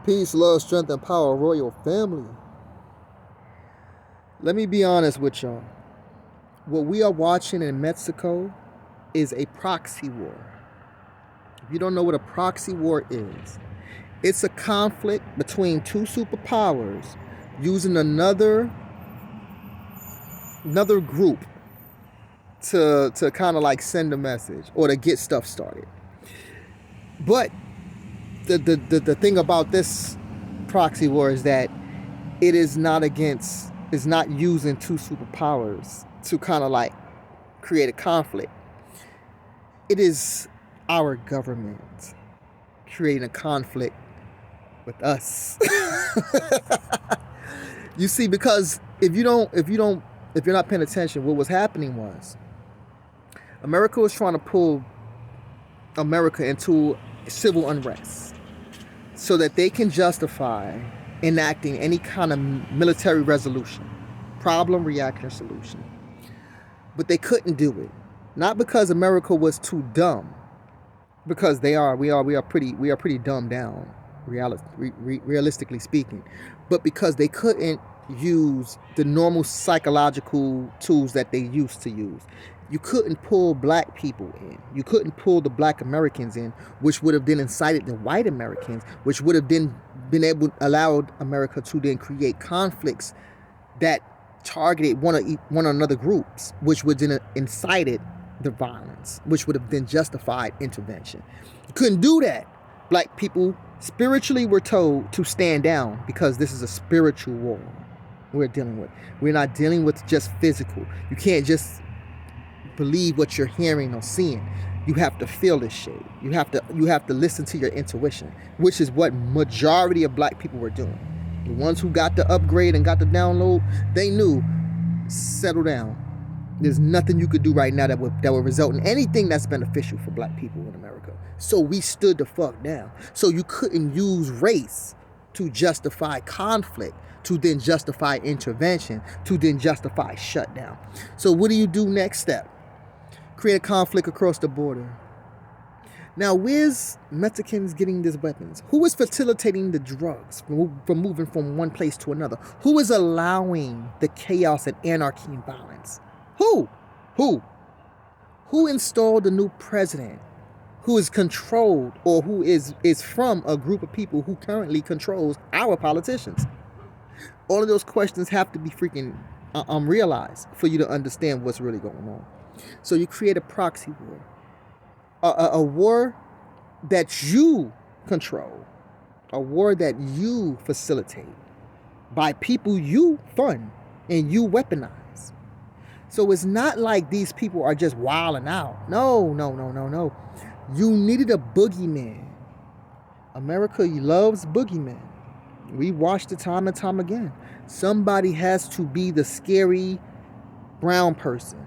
Peace, love, strength, and power, royal family. Let me be honest with y'all. What we are watching in Mexico is a proxy war. If you don't know what a proxy war is, it's a conflict between two superpowers using another group to kind of like send a message or to get stuff started. But the thing about this proxy war is that it is not using two superpowers to kind of like create a conflict. It is our government creating a conflict with us. You see, because if you're not paying attention, what was happening was America was trying to pull America into civil unrest so that they can justify enacting any kind of military resolution, problem, reaction, solution. But they couldn't do it. Not because America was too dumb, because we are pretty dumbed down, realistically speaking, but because they couldn't use the normal psychological tools that they used to use. You couldn't pull black people in. You couldn't pull the black Americans in, which would have then incited the white Americans, which would have then allowed America to then create conflicts that targeted one another groups, which would then incited the violence, which would have then justified intervention. You couldn't do that. Black people spiritually were told to stand down because this is a spiritual war we're dealing with. We're not dealing with just physical. You can't just believe what you're hearing or seeing. You have to feel this shit. You have to listen to your intuition, which is what majority of black people were doing. The ones who got the upgrade and got the download, they knew, settle down. There's nothing you could do right now that would result in anything that's beneficial for black people in America. So we stood the fuck down. So you couldn't use race to justify conflict, to then justify intervention, to then justify shutdown. So what do you do next step? Create a conflict across the border. Now, where's Mexicans getting these weapons? Who is facilitating the drugs from moving from one place to another? Who is allowing the chaos and anarchy and violence? Who installed the new president who is controlled or who is from a group of people who currently controls our politicians? All of those questions have to be freaking realized for you to understand what's really going on. So you create a proxy war, a war that you control, a war that you facilitate by people you fund and you weaponize. So it's not like these people are just wilding out. No. You needed a boogeyman. America loves boogeymen. We watched it time and time again. Somebody has to be the scary brown person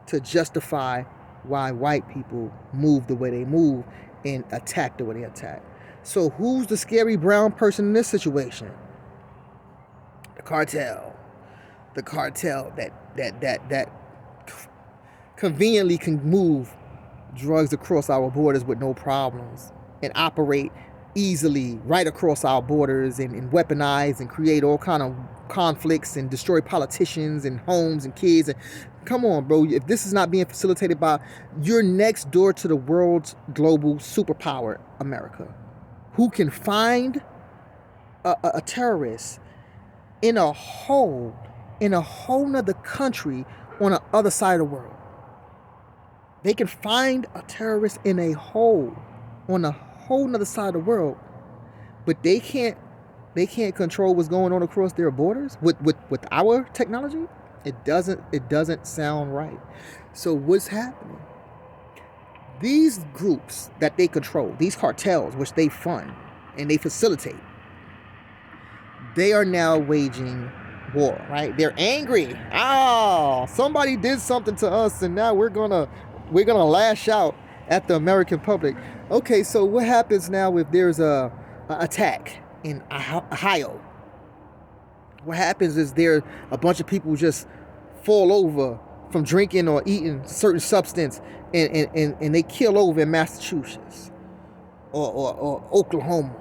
to justify why white people move the way they move and attack the way they attack. So who's the scary brown person in this situation? The cartel. The cartel that conveniently can move drugs across our borders with no problems and operate easily right across our borders and weaponize and create all kind of conflicts and destroy politicians and homes and kids. And come on, bro, if this is not being facilitated by, you're next door to the world's global superpower, America, who can find a terrorist in a whole nother country on the other side of the world. They can find a terrorist in a hole on a whole nother side of the world, but they can't control what's going on across their borders with our technology. It doesn't sound right. So what's happening? These groups that they control, these cartels which they fund and they facilitate, they are now waging war, right? They're angry. Somebody did something to us and now we're gonna lash out at the American public. Okay, so what happens now if there's a attack in Ohio? What happens is a bunch of people just fall over from drinking or eating certain substance and they kill over in Massachusetts or Oklahoma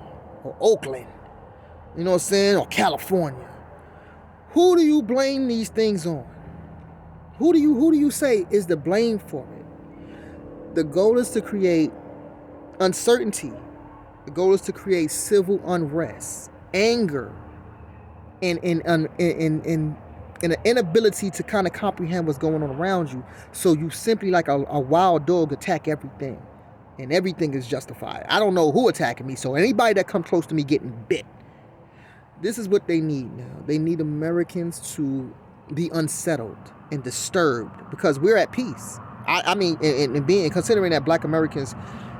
or Oakland You know what I'm saying? Or California. Who do you blame these things on? Who do you say is the blame for it? The goal is to create uncertainty. The goal is to create civil unrest, anger, and an inability to kind of comprehend what's going on around you. So you simply, like a wild dog, attack everything. And everything is justified. I don't know who attacking me, so anybody that comes close to me getting bit. This is what they need now. They need Americans to be unsettled and disturbed because we're at peace. I mean, considering that Black Americans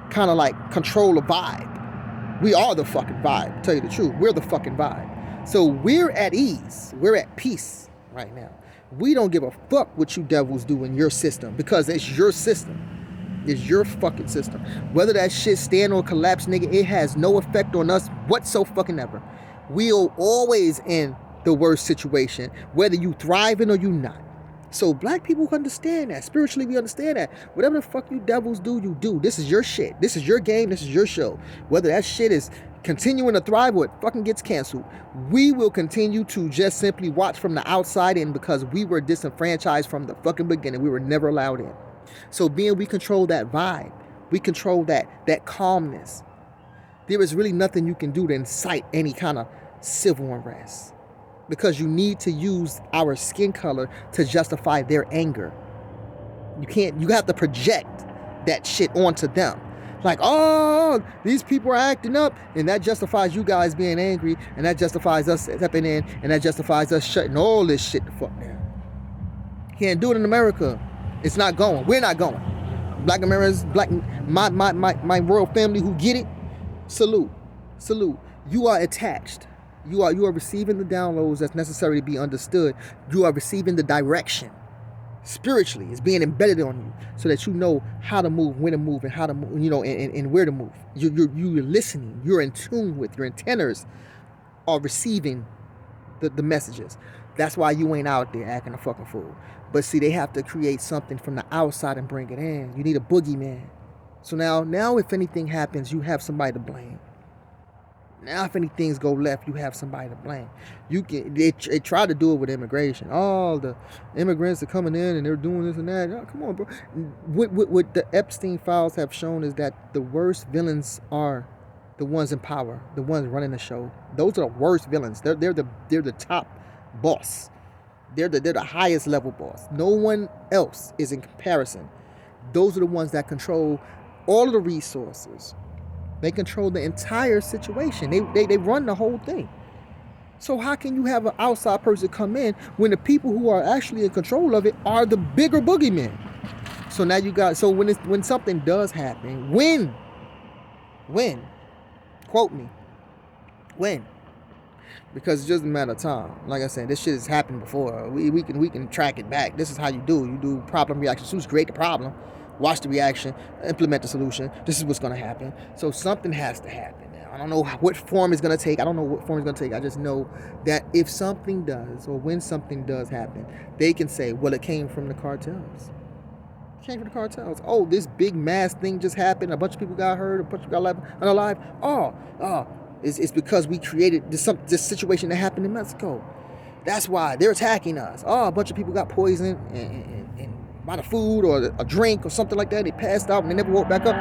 kind of like control the vibe. We are the fucking vibe, to tell you the truth. We're the fucking vibe. So we're at ease. We're at peace right now. We don't give a fuck what you devils do in your system because it's your system. It's your fucking system. Whether that shit stand or collapse, nigga, it has no effect on us whatsoever. We'll always in the worst situation, whether you thriving or you not. So Black people understand that. Spiritually, we understand that. Whatever the fuck you devils do, you do. This is your shit. This is your game. This is your show. Whether that shit is continuing to thrive or it fucking gets canceled, we will continue to just simply watch from the outside in because we were disenfranchised from the fucking beginning. We were never allowed in. So we control that vibe. We control that calmness. There is really nothing you can do to incite any kind of civil unrest because you need to use our skin color to justify their anger. You have to project that shit onto them. Like, oh, these people are acting up, and that justifies you guys being angry, and that justifies us stepping in, and that justifies us shutting all this shit the fuck down. Can't do it in America. It's not going. We're not going. Black Americans, my royal family who get it, salute. You are attached. You are receiving the downloads that's necessary to be understood. You are receiving the direction. Spiritually, it's being embedded on you so that you know how to move, when to move, and how to move, and where to move. You're listening. You're in tune with your antennas are receiving the messages. That's why you ain't out there acting a fucking fool. But see, they have to create something from the outside and bring it in. You need a boogeyman. So now if anything happens, you have somebody to blame. Now if anything's go left, you have somebody to blame. They try to do it with immigration. Oh, the immigrants are coming in and they're doing this and that. Oh, come on, bro. What the Epstein files have shown is that the worst villains are the ones in power, the ones running the show. Those are the worst villains. They're the top boss. They're the highest level boss. No one else is in comparison. Those are the ones that control all of the resources. They control the entire situation. They run the whole thing. So how can you have an outside person come in when the people who are actually in control of it are the bigger boogeymen? So now when something does happen, when, quote me, when? Because it's just a matter of time. Like I said, this shit has happened before. We can track it back. This is how you do. You do problem reaction. So create the problem, watch the reaction, implement the solution. This is what's going to happen. So something has to happen now. I don't know what form it's going to take. I just know that if something does, or when something does happen, they can say, well, it came from the cartels. It came from the cartels. Oh, this big mass thing just happened. A bunch of people got hurt. A bunch of people got unalive. It's because we created this situation that happened in Mexico. That's why they're attacking us. Oh, a bunch of people got poisoned and by the food or a drink or something like that. They passed out and they never woke back up.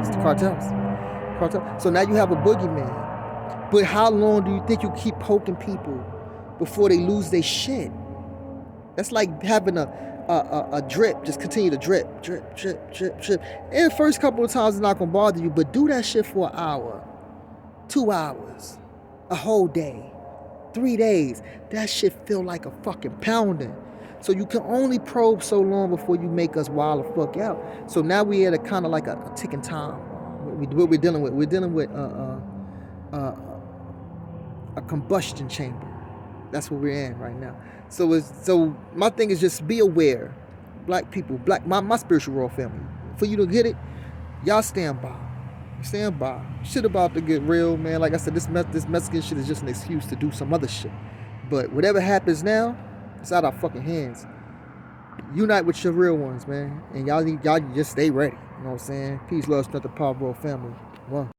It's the cartels. So now you have a boogeyman. But how long do you think you keep poking people before they lose their shit? That's like having a drip. Just continue to drip. And the first couple of times it's not going to bother you, but do that shit for an hour. 2 hours, a whole day, 3 days. That shit feel like a fucking pounding. So you can only probe so long before you make us wild the fuck out. So now we at a kind of like a ticking time. What we're dealing with? We're dealing with a combustion chamber. That's what we're in right now. So my thing is just be aware, Black people, my spiritual royal family. For you to get it, y'all stand by. Stand by. Shit about to get real, man. Like I said, this Mexican shit is just an excuse to do some other shit. But whatever happens now, it's out of our fucking hands. Unite with your real ones, man. And y'all just stay ready. You know what I'm saying? Peace, love, strength, and power of our family. One.